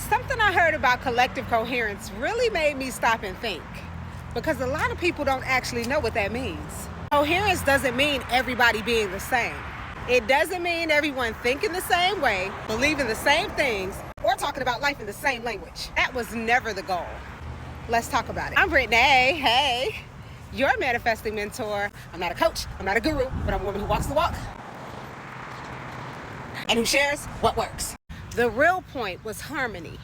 Something I heard about collective coherence really made me stop and think, because a lot of people don't actually know what that means. Coherence doesn't mean everybody being the same. It doesn't mean everyone thinking the same way, believing the same things, or talking about life in the same language. That was never the goal. Let's talk about it. I'm Brittany. Hey, your manifesting mentor. I'm not a coach, I'm not a guru, but I'm a woman who walks the walk and who shares what works. The real point was harmony.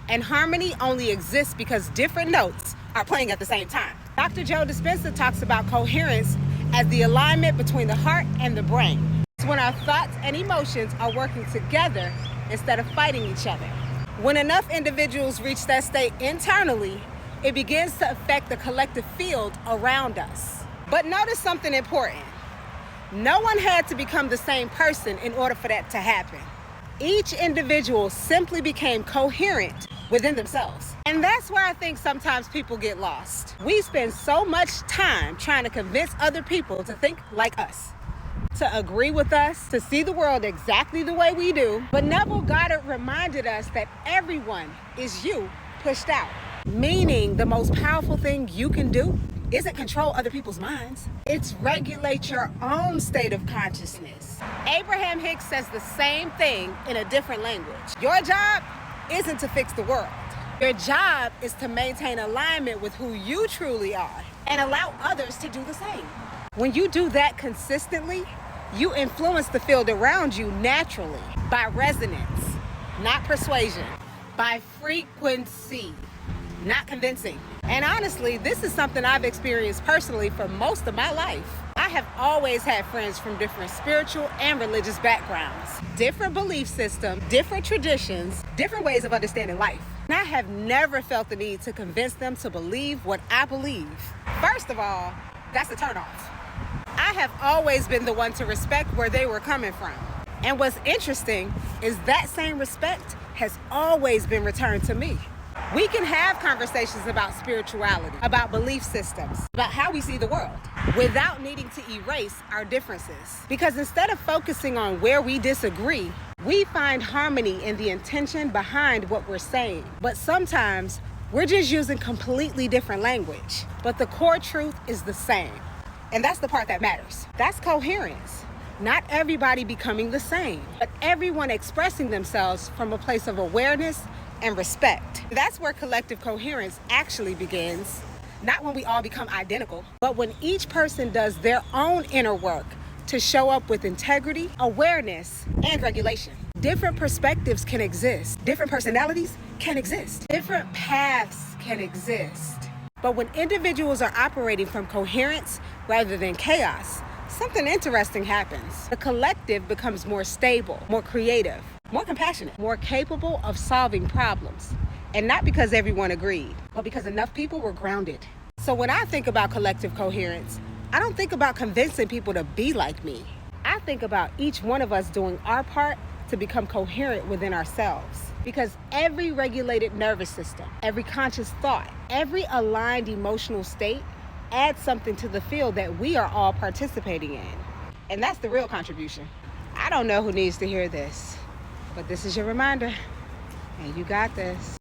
And harmony only exists because different notes are playing at the same time. Dr. Joe Dispenza talks about coherence as the alignment between the heart and the brain. It's when our thoughts and emotions are working together instead of fighting each other. When enough individuals reach that state internally, it begins to affect the collective field around us. But notice something important. No one had to become the same person in order for that to happen. Each individual simply became coherent within themselves. And that's where I think sometimes people get lost. We spend so much time trying to convince other people to think like us, to agree with us, to see the world exactly the way we do. But Neville Goddard reminded us that everyone is you pushed out. Meaning the most powerful thing you can do isn't control other people's minds. It's regulate your own state of consciousness. Abraham Hicks says the same thing in a different language. Your job isn't to fix the world. Your job is to maintain alignment with who you truly are and allow others to do the same. When you do that consistently, you influence the field around you naturally by resonance, not persuasion, by frequency, not convincing. And honestly, this is something I've experienced personally for most of my life. I have always had friends from different spiritual and religious backgrounds, different belief systems, different traditions, different ways of understanding life. And I have never felt the need to convince them to believe what I believe. First of all, that's a turnoff. I have always been the one to respect where they were coming from. And what's interesting is that same respect has always been returned to me. We can have conversations about spirituality, about belief systems, about how we see the world, without needing to erase our differences. Because instead of focusing on where we disagree, we find harmony in the intention behind what we're saying. But sometimes we're just using completely different language, but the core truth is the same. And that's the part that matters. That's coherence. Not everybody becoming the same, but everyone expressing themselves from a place of awareness and respect. That's where collective coherence actually begins, not when we all become identical, but when each person does their own inner work to show up with integrity, awareness, and regulation. Different perspectives can exist. Different personalities can exist. Different paths can exist. But when individuals are operating from coherence rather than chaos, something interesting happens. The collective becomes more stable, more creative, more compassionate, more capable of solving problems. And not because everyone agreed, but because enough people were grounded. So when I think about collective coherence, I don't think about convincing people to be like me. I think about each one of us doing our part to become coherent within ourselves. Because every regulated nervous system, every conscious thought, every aligned emotional state adds something to the field that we are all participating in. And that's the real contribution. I don't know who needs to hear this, but this is your reminder, and you got this.